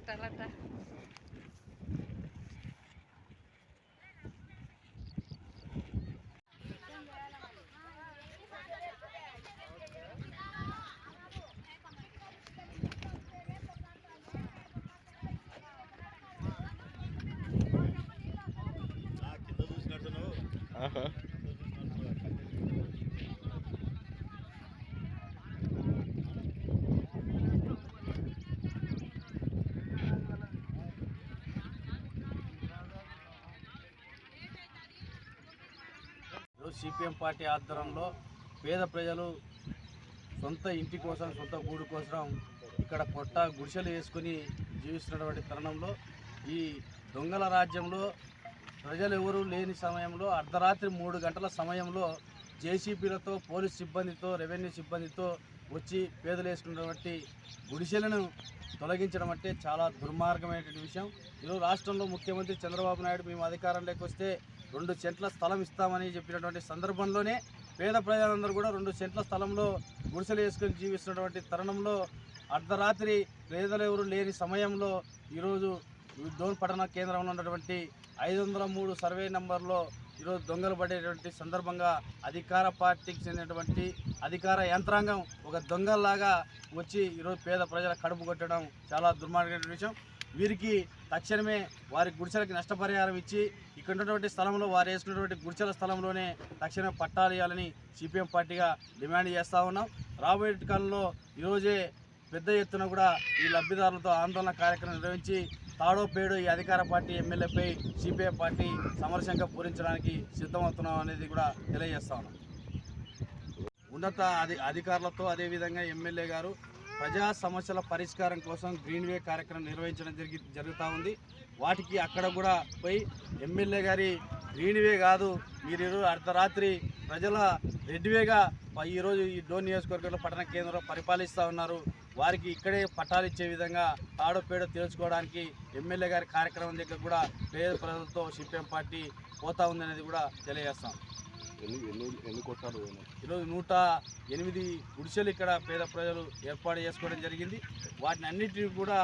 పెట్టాలంట. CPM party ఆధ్వర్యంలో పేద ప్రజలు సొంత ఇంటి కోసం, సొంత గూడు కోసం ఇక్కడ గుడిసెలు వేసుకుని జీవిస్తున్నటువంటి తరుణంలో ఈ దొంగల రాజ్యంలో ప్రజలు ఎవరూ లేని సమయంలో అర్ధరాత్రి 3 గంటల సమయంలో జేసీబీలతో, పోలీస్ సిబ్బందితో, రెవెన్యూ సిబ్బందితో వచ్చి పేదలు వేసుకున్నటువంటి గుడిసెలను తొలగించడం అంటే చాలా దుర్మార్గమైనటువంటి విషయం. ఈరోజు రాష్ట్రంలో ముఖ్యమంత్రి చంద్రబాబు నాయుడు మేము అధికారంలోకి వస్తే 2 సెంట్ల స్థలం ఇస్తామని చెప్పినటువంటి సందర్భంలోనే పేద ప్రజలందరూ కూడా 2 సెంట్ల స్థలంలో గుడిసెలు వేసుకొని జీవిస్తున్నటువంటి తరుణంలో అర్ధరాత్రి పేదలు ఎవరు లేని సమయంలో ఈరోజు డోన్ పట్టణ కేంద్రంలో ఉన్నటువంటి 503 సర్వే నంబర్లో ఈరోజు దొంగలు పడేటువంటి సందర్భంగా అధికార పార్టీకి చెందినటువంటి అధికార యంత్రాంగం ఒక దొంగల్లాగా వచ్చి ఈరోజు పేద ప్రజల కడుపు కొట్టడం చాలా దుర్మార్గమైన విషయం. వీరికి తక్షణమే వారి గుడిసెలకి నష్టపరిహారం ఇచ్చి ఇక్కడ ఉన్నటువంటి స్థలంలో వారు వేసుకున్నటువంటి గుడిసెల స్థలంలోనే తక్షణమే పట్టాలు ఇవ్వాలని సిపిఎం పార్టీగా డిమాండ్ చేస్తూ ఉన్నాం. రాబోయే కాలంలో ఈరోజే పెద్ద ఎత్తున కూడా ఈ లబ్ధిదారులతో ఆందోళన కార్యక్రమం నిర్వహించి తాడో పేడో ఈ అధికార పార్టీ ఎమ్మెల్యేపై సిపిఐ పార్టీ సమరశంగా పూరించడానికి సిద్ధమవుతున్నాం అనేది కూడా తెలియజేస్తా ఉన్నాం. ఉన్నత అధికారులతో అదేవిధంగా ఎమ్మెల్యే గారు ప్రజా సమస్యల పరిష్కారం కోసం గ్రీన్ వే కార్యక్రమం నిర్వహించడం జరుగుతూ ఉంది. వాటికి అక్కడ కూడా పోయి ఎమ్మెల్యే గారి గ్రీన్ వే కాదు, మీరు ఈరోజు అర్ధరాత్రి ప్రజల రెడ్ వేగా ఈరోజు ఈ డోన్ నియోజకవర్గంలో పట్టణ కేంద్రంలో పరిపాలిస్తూ ఉన్నారు. వారికి ఇక్కడే పట్టాలు ఇచ్చే విధంగా తాడో పేడో తెలుసుకోవడానికి ఎమ్మెల్యే గారి కార్యక్రమం దగ్గర కూడా పేద ప్రజలతో సిపిఎం పార్టీ పోతా ఉందనేది కూడా తెలియజేస్తాం. ఈరోజు 108 గుడిసెలు ఇక్కడ పేద ప్రజలు ఏర్పాటు చేసుకోవడం జరిగింది. వాటిని అన్నిటినీ కూడా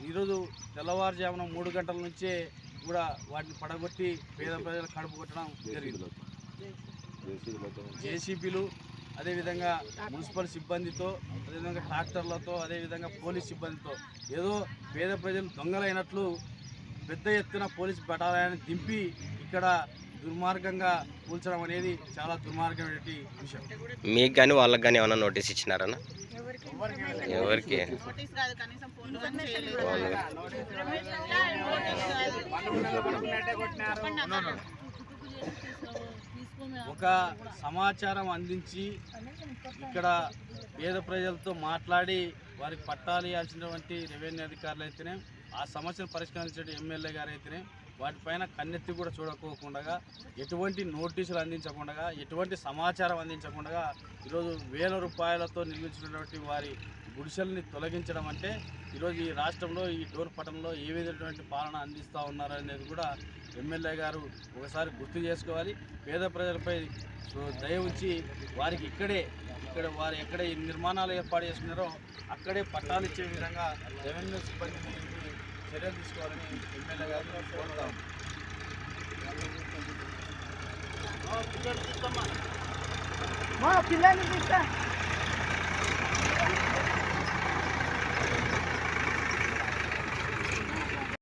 ఈరోజు తెల్లవారుజామున 3 గంటల నుంచే కూడా వాటిని పడగొట్టి పేద ప్రజలు కడుపు కొట్టడం జరిగింది. జేసీబీలు, అదేవిధంగా మున్సిపల్ సిబ్బందితో, అదేవిధంగా ట్రాక్టర్లతో, అదేవిధంగా పోలీస్ సిబ్బందితో ఏదో పేద ప్రజలు దొంగలైనట్లు పెద్ద ఎత్తున పోలీస్ బటాలియాన్ని దింపి ఇక్కడ దుర్మార్గంగా కూల్చడం అనేది చాలా దుర్మార్గమైన విషయం. మీకు కానీ వాళ్ళకి కానీ ఏమైనా నోటీస్ ఇచ్చినారన్నా? ఎవరికి? ఒక సమాచారం అందించి ఇక్కడ పేద ప్రజలతో మాట్లాడి వారికి పట్టాలు ఇవ్వాల్సినటువంటి రెవెన్యూ అధికారులు అయితేనే, ఆ సమస్యను పరిష్కరించే ఎమ్మెల్యే గారు అయితేనే వాటిపైన కన్నెత్తి కూడా చూడకోకుండా, ఎటువంటి నోటీసులు అందించకుండా, ఎటువంటి సమాచారం అందించకుండా ఈరోజు వేల రూపాయలతో నిర్మించినటువంటి వారి గుడిసెల్ని తొలగించడం అంటే ఈరోజు ఈ రాష్ట్రంలో ఈ డోన్ పట్టణంలో ఏ విధమైనటువంటి పాలన అందిస్తూ ఉన్నారనేది కూడా ఎమ్మెల్యే గారు ఒకసారి గుర్తు చేసుకోవాలి. పేద ప్రజలపై దయ ఉంచి వారికి ఇక్కడ వారు ఎక్కడ ఈ నిర్మాణాలు ఏర్పాటు చేసుకున్నారో అక్కడే పట్టాలు ఇచ్చే విధంగా రెవెన్యూ సిబ్బంది చర్యలు తీసుకోవాలని ఎమ్మెల్యే గారు కోరుతాం. పిల్లలు